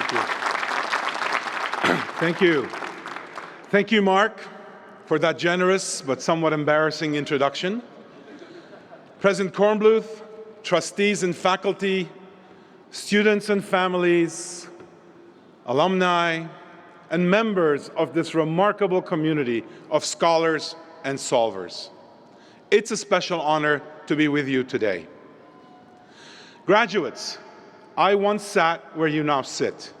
Thank you. Thank you. Thank you, Mark, for that generous but somewhat embarrassing introduction. President Kornbluth, trustees and faculty, students and families, alumni, and members of this remarkable community of scholars and solvers. It's a special honor to be with you today. Graduates, I once sat where you now sit,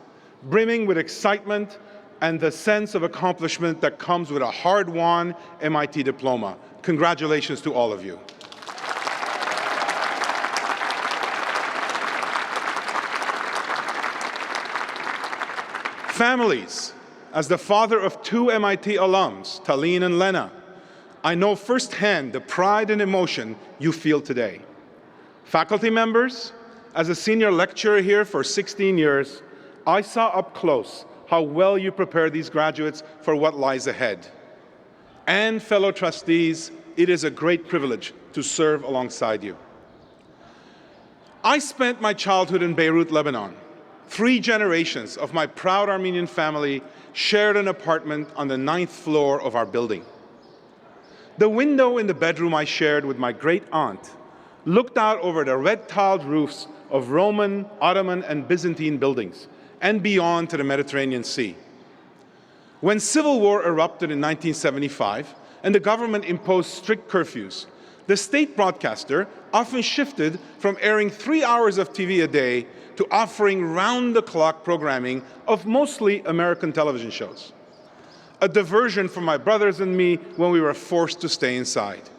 brimming with excitement and the sense of accomplishment that comes with a hard-won MIT diploma. Congratulations to all of you. Families, as the father of two MIT alums, Talene and Lena, I know firsthand the pride and emotion you feel today. Faculty members, as a senior lecturer here for 16 years, I saw up close how well you prepare these graduates for what lies ahead. And fellow trustees, it is a great privilege to serve alongside you. I spent my childhood in Beirut, Lebanon. 3 generations of my proud Armenian family shared an apartment on the 9th floor of our building. The window in the bedroom I shared with my great aunt looked out over the red-tiled roofs of Roman, Ottoman, and Byzantine buildings, and beyond to the Mediterranean Sea. When civil war erupted in 1975 and the government imposed strict curfews, the state broadcaster often shifted from airing 3 hours of TV a day to offering round-the-clock programming of mostly American television shows, a diversion for my brothers and me when we were forced to stay inside.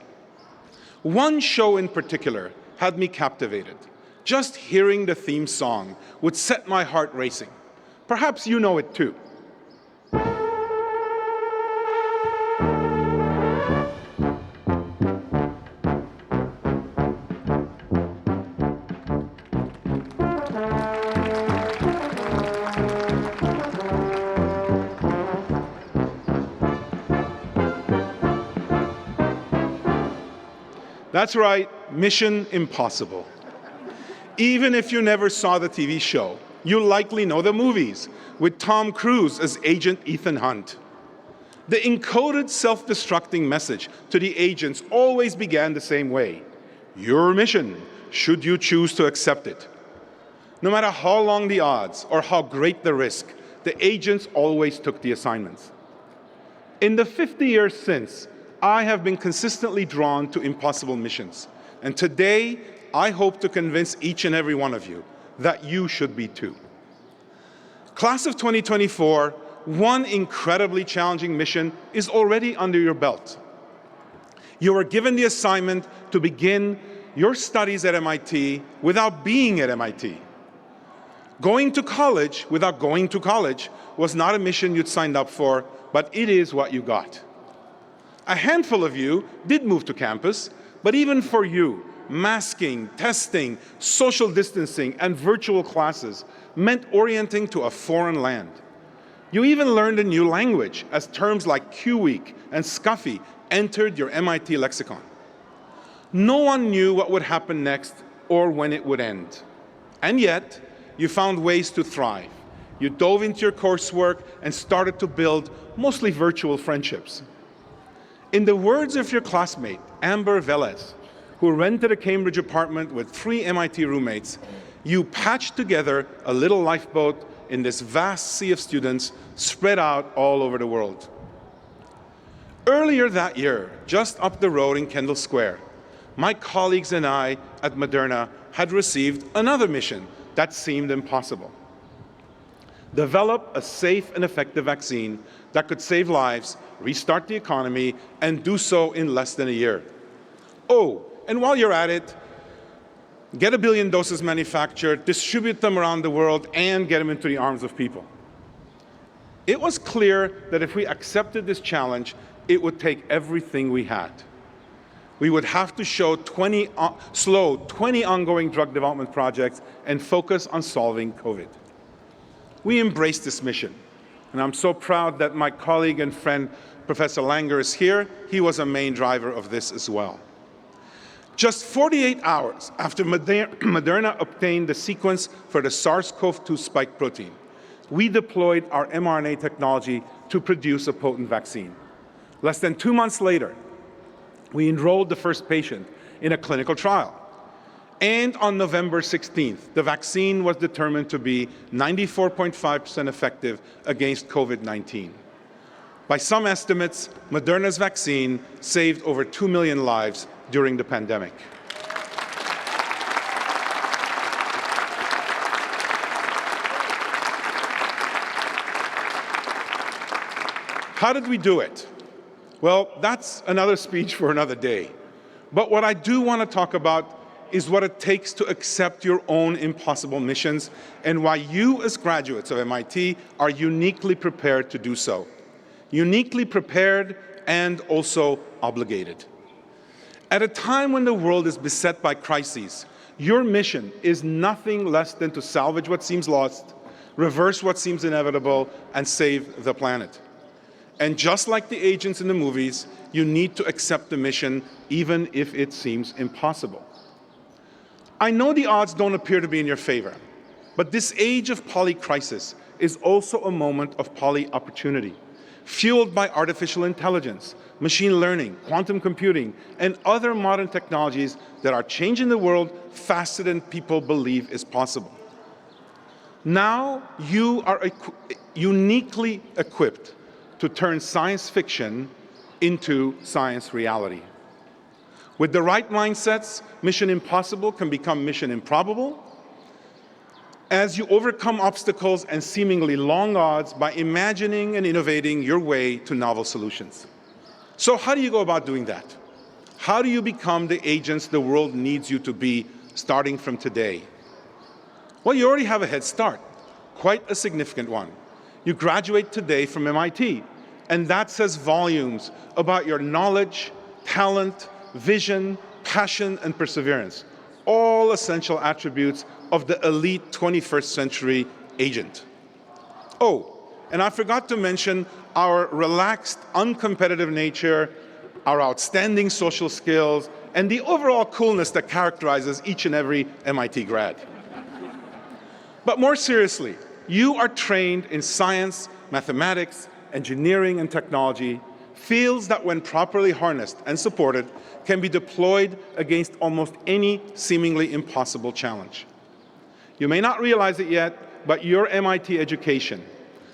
One show in particular had me captivated. Just hearing the theme song would set my heart racing. Perhaps you know it too. That's right, Mission Impossible. Even if you never saw the TV show, you likely know the movies, with Tom Cruise as Agent Ethan Hunt. The encoded self-destructing message to the agents always began the same way: your mission, should you choose to accept it. No matter how long the odds or how great the risk, the agents always took the assignments. In the 50 years since, I have been consistently drawn to impossible missions, and today I hope to convince each and every one of you that you should be too. Class of 2024, one incredibly challenging mission is already under your belt. You were given the assignment to begin your studies at MIT without being at MIT. Going to college without going to college was not a mission you'd signed up for, but it is what you got. A handful of you did move to campus, but even for you, masking, testing, social distancing, and virtual classes meant orienting to a foreign land. You even learned a new language as terms like Q Week and Scuffy entered your MIT lexicon. No one knew what would happen next or when it would end. And yet, you found ways to thrive. You dove into your coursework and started to build mostly virtual friendships. In the words of your classmate, Amber Velez, who rented a Cambridge apartment with 3 MIT roommates, you patched together a little lifeboat in this vast sea of students spread out all over the world. Earlier that year, just up the road in Kendall Square, my colleagues and I at Moderna had received another mission that seemed impossible. Develop a safe and effective vaccine that could save lives, restart the economy, and do so in less than a year. Oh, and while you're at it, get 1 billion doses manufactured, distribute them around the world, and get them into the arms of people. It was clear that if we accepted this challenge, it would take everything we had. We would have to slow 20 ongoing drug development projects and focus on solving COVID. We embraced this mission, and I'm so proud that my colleague and friend, Professor Langer, is here. He was a main driver of this as well. Just 48 hours after Moderna obtained the sequence for the SARS-CoV-2 spike protein, we deployed our mRNA technology to produce a potent vaccine. Less than 2 months later, we enrolled the first patient in a clinical trial. And on November 16th, the vaccine was determined to be 94.5% effective against COVID-19. By some estimates, Moderna's vaccine saved over 2 million lives during the pandemic. How did we do it? Well, that's another speech for another day. But what I do want to talk about is what it takes to accept your own impossible missions and why you, as graduates of MIT, are uniquely prepared to do so. Uniquely prepared and also obligated. At a time when the world is beset by crises, your mission is nothing less than to salvage what seems lost, reverse what seems inevitable, and save the planet. And just like the agents in the movies, you need to accept the mission even if it seems impossible. I know the odds don't appear to be in your favor, but this age of poly-crisis is also a moment of poly-opportunity, fueled by artificial intelligence, machine learning, quantum computing, and other modern technologies that are changing the world faster than people believe is possible. Now you are uniquely equipped to turn science fiction into science reality. With the right mindsets, Mission Impossible can become Mission Improbable as you overcome obstacles and seemingly long odds by imagining and innovating your way to novel solutions. So how do you go about doing that? How do you become the agents the world needs you to be starting from today? Well, you already have a head start, quite a significant one. You graduate today from MIT, and that says volumes about your knowledge, talent, vision, passion, and perseverance, all essential attributes of the elite 21st century agent. Oh, and I forgot to mention our relaxed, uncompetitive nature, our outstanding social skills, and the overall coolness that characterizes each and every MIT grad. But more seriously, you are trained in science, mathematics, engineering, and technology, fields that when properly harnessed and supported can be deployed against almost any seemingly impossible challenge. You may not realize it yet, but your MIT education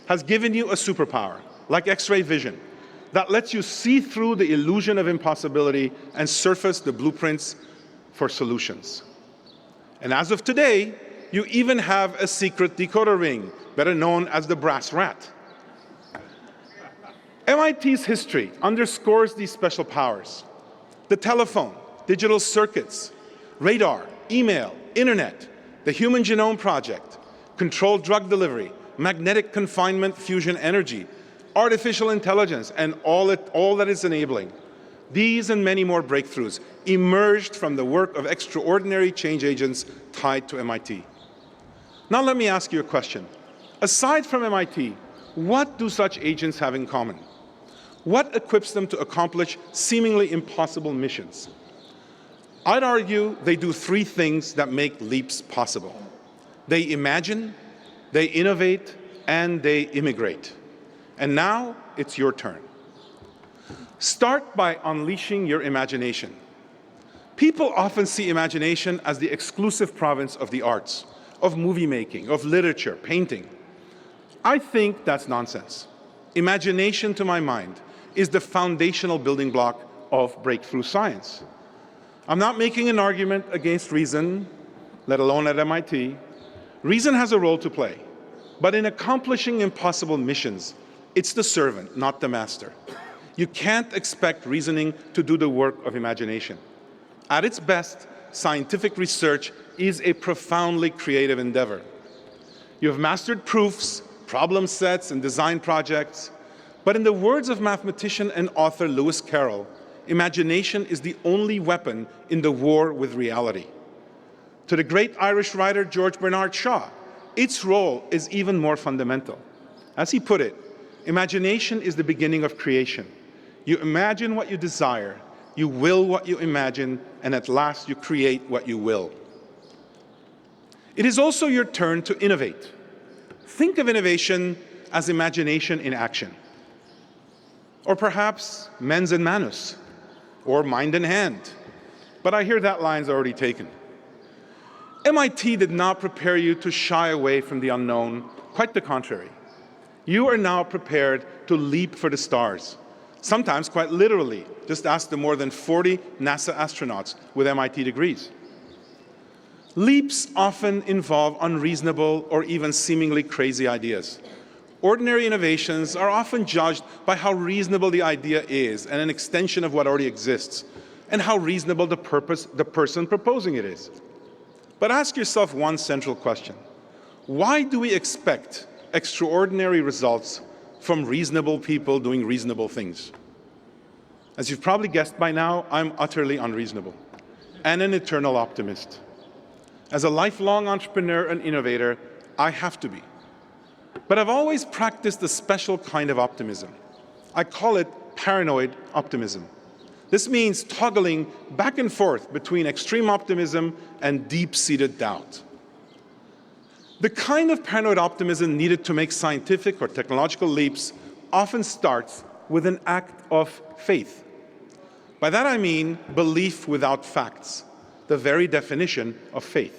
has given you a superpower, like X-ray vision, that lets you see through the illusion of impossibility and surface the blueprints for solutions. And as of today, you even have a secret decoder ring, better known as the brass rat. MIT's history underscores these special powers. The telephone, digital circuits, radar, email, internet, the Human Genome Project, controlled drug delivery, magnetic confinement fusion energy, artificial intelligence, and all that is enabling. These and many more breakthroughs emerged from the work of extraordinary change agents tied to MIT. Now let me ask you a question. Aside from MIT, what do such agents have in common? What equips them to accomplish seemingly impossible missions? I'd argue they do three things that make leaps possible. They imagine, they innovate, and they immigrate. And now it's your turn. Start by unleashing your imagination. People often see imagination as the exclusive province of the arts, of movie making, of literature, painting. I think that's nonsense. Imagination, to my mind, is the foundational building block of breakthrough science. I'm not making an argument against reason, let alone at MIT. Reason has a role to play, but in accomplishing impossible missions, it's the servant, not the master. You can't expect reasoning to do the work of imagination. At its best, scientific research is a profoundly creative endeavor. You have mastered proofs, problem sets, and design projects, but in the words of mathematician and author Lewis Carroll, imagination is the only weapon in the war with reality. To the great Irish writer George Bernard Shaw, its role is even more fundamental. As he put it, imagination is the beginning of creation. You imagine what you desire, you will what you imagine, and at last you create what you will. It is also your turn to innovate. Think of innovation as imagination in action. Or perhaps mens in manus, or mind in hand. But I hear that line's already taken. MIT did not prepare you to shy away from the unknown, quite the contrary. You are now prepared to leap for the stars, sometimes quite literally. Just ask the more than 40 NASA astronauts with MIT degrees. Leaps often involve unreasonable or even seemingly crazy ideas. Ordinary innovations are often judged by how reasonable the idea is and an extension of what already exists, and how reasonable the person proposing it is. But ask yourself one central question. Why do we expect extraordinary results from reasonable people doing reasonable things? As you've probably guessed by now, I'm utterly unreasonable and an eternal optimist. As a lifelong entrepreneur and innovator, I have to be. But I've always practiced a special kind of optimism. I call it paranoid optimism. This means toggling back and forth between extreme optimism and deep-seated doubt. The kind of paranoid optimism needed to make scientific or technological leaps often starts with an act of faith. By that I mean belief without facts, the very definition of faith.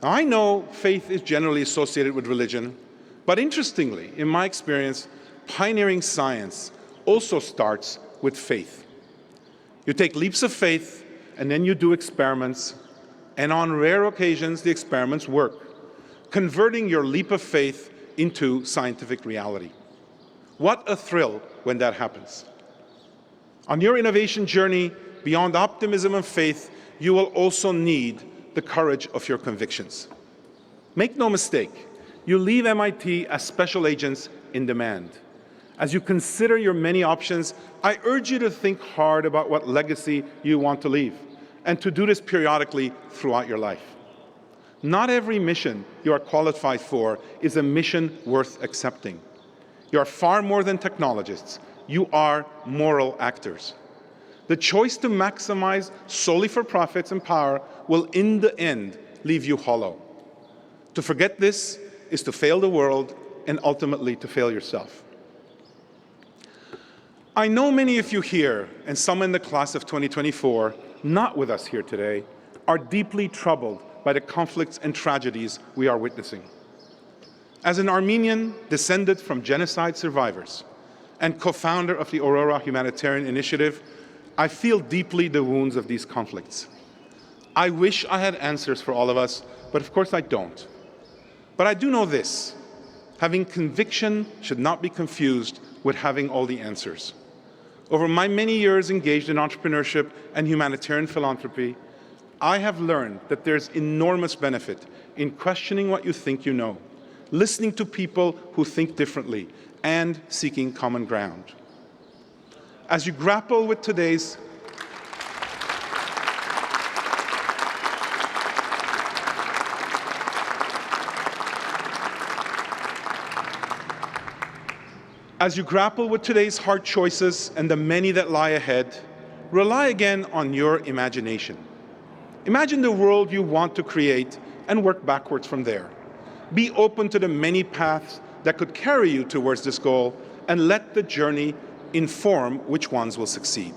Now, I know faith is generally associated with religion, but interestingly, in my experience, pioneering science also starts with faith. You take leaps of faith, and then you do experiments, and on rare occasions, the experiments work, converting your leap of faith into scientific reality. What a thrill when that happens. On your innovation journey, beyond optimism and faith, you will also need the courage of your convictions. Make no mistake, you leave MIT as special agents in demand. As you consider your many options, I urge you to think hard about what legacy you want to leave, and to do this periodically throughout your life. Not every mission you are qualified for is a mission worth accepting. You are far more than technologists. You are moral actors. The choice to maximize solely for profits and power will, in the end, leave you hollow. To forget this is to fail the world and ultimately to fail yourself. I know many of you here, and some in the class of 2024, not with us here today, are deeply troubled by the conflicts and tragedies we are witnessing. As an Armenian descended from genocide survivors and co-founder of the Aurora Humanitarian Initiative, I feel deeply the wounds of these conflicts. I wish I had answers for all of us, but of course I don't. But I do know this: having conviction should not be confused with having all the answers. Over my many years engaged in entrepreneurship and humanitarian philanthropy, I have learned that there's enormous benefit in questioning what you think you know, listening to people who think differently, and seeking common ground. As you grapple with today's hard choices and the many that lie ahead, rely again on your imagination. Imagine the world you want to create and work backwards from there. Be open to the many paths that could carry you towards this goal, and let the journey inform which ones will succeed.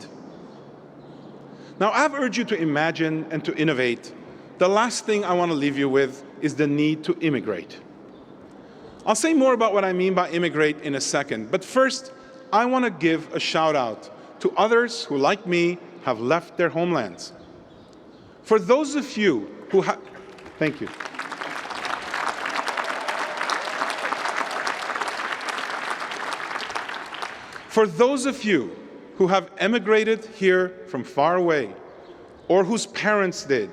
Now, I've urged you to imagine and to innovate. The last thing I want to leave you with is the need to immigrate. I'll say more about what I mean by immigrate in a second, but first, I want to give a shout out to others who, like me, have left their homelands. For those of you who have, thank you. For those of you who have emigrated here from far away, or whose parents did,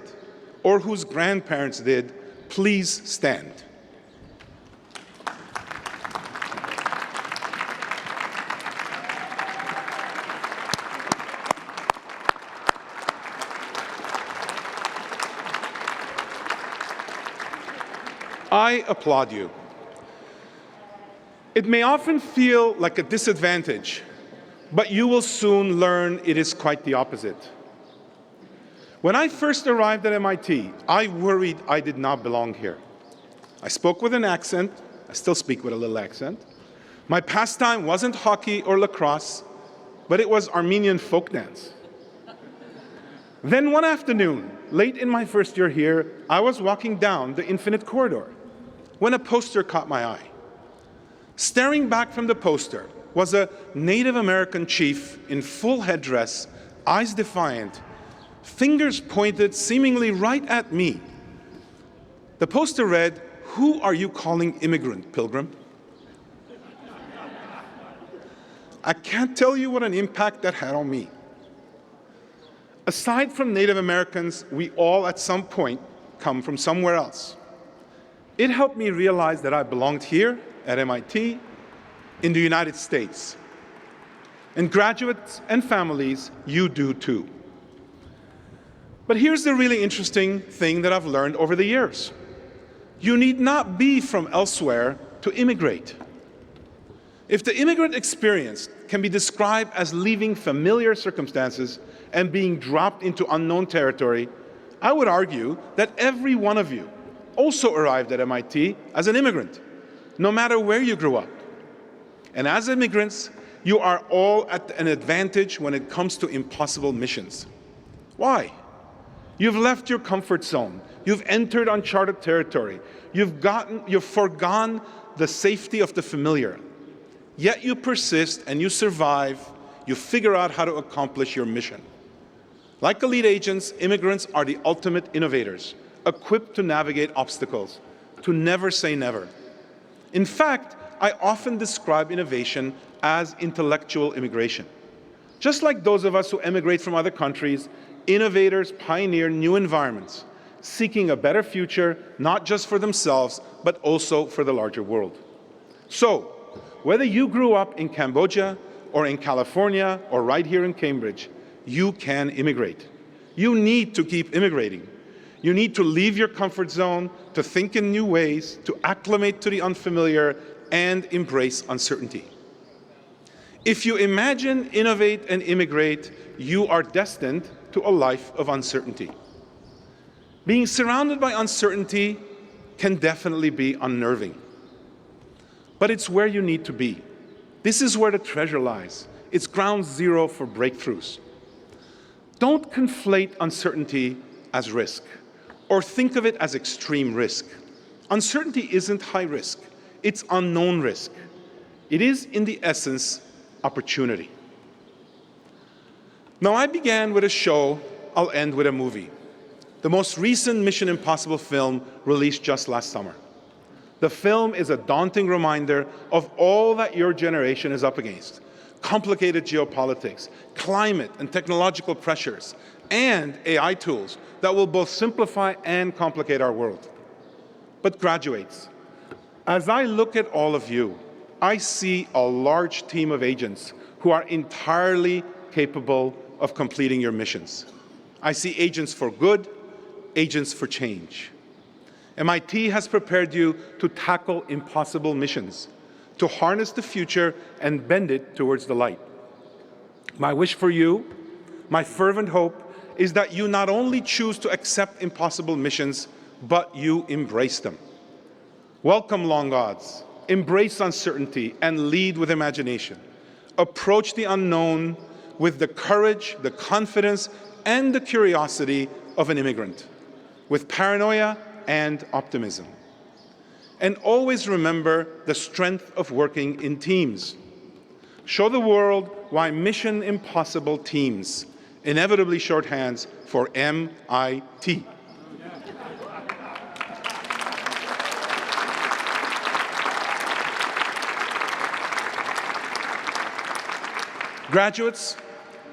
or whose grandparents did, please stand. I applaud you. It may often feel like a disadvantage, but you will soon learn it is quite the opposite. When I first arrived at MIT, I worried I did not belong here. I spoke with an accent, I still speak with a little accent. My pastime wasn't hockey or lacrosse, but it was Armenian folk dance. Then one afternoon, late in my first year here, I was walking down the infinite corridor when a poster caught my eye. Staring back from the poster was a Native American chief in full headdress, eyes defiant, fingers pointed seemingly right at me. The poster read, "Who are you calling immigrant, pilgrim?" I can't tell you what an impact that had on me. Aside from Native Americans, we all at some point come from somewhere else. It helped me realize that I belonged here at MIT, in the United States. And graduates and families, you do too. But here's the really interesting thing that I've learned over the years. You need not be from elsewhere to immigrate. If the immigrant experience can be described as leaving familiar circumstances and being dropped into unknown territory, I would argue that every one of you also arrived at MIT as an immigrant, no matter where you grew up. And as immigrants, you are all at an advantage when it comes to impossible missions. Why? You've left your comfort zone. You've entered uncharted territory. You've forgone the safety of the familiar. Yet you persist and you survive. You figure out how to accomplish your mission. Like elite agents, immigrants are the ultimate innovators, equipped to navigate obstacles, to never say never. In fact, I often describe innovation as intellectual immigration. Just like those of us who emigrate from other countries, innovators pioneer new environments, seeking a better future, not just for themselves, but also for the larger world. So, whether you grew up in Cambodia, or in California, or right here in Cambridge, you can immigrate. You need to keep immigrating. You need to leave your comfort zone, to think in new ways, to acclimate to the unfamiliar, and embrace uncertainty. If you imagine, innovate, and immigrate, you are destined to a life of uncertainty. Being surrounded by uncertainty can definitely be unnerving. But it's where you need to be. This is where the treasure lies. It's ground zero for breakthroughs. Don't conflate uncertainty as risk, or think of it as extreme risk. Uncertainty isn't high risk. It's unknown risk. It is, in the essence, opportunity. Now, I began with a show. I'll end with a movie. The most recent Mission Impossible film released just last summer. The film is a daunting reminder of all that your generation is up against: complicated geopolitics, climate and technological pressures, and AI tools that will both simplify and complicate our world. But graduates, as I look at all of you, I see a large team of agents who are entirely capable of completing your missions. I see agents for good, agents for change. MIT has prepared you to tackle impossible missions, to harness the future and bend it towards the light. My wish for you, my fervent hope, is that you not only choose to accept impossible missions, but you embrace them. Welcome long odds, embrace uncertainty, and lead with imagination. Approach the unknown with the courage, the confidence, and the curiosity of an immigrant, with paranoia and optimism. And always remember the strength of working in teams. Show the world why Mission Impossible teams, inevitably shorthands for MIT. Graduates,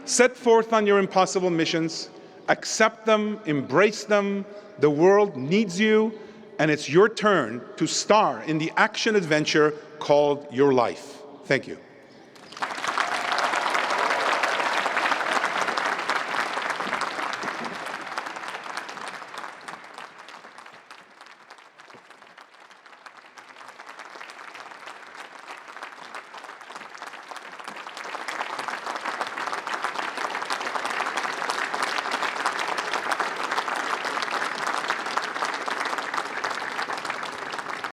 set forth on your impossible missions, accept them, embrace them. The world needs you, and it's your turn to star in the action adventure called your life. Thank you.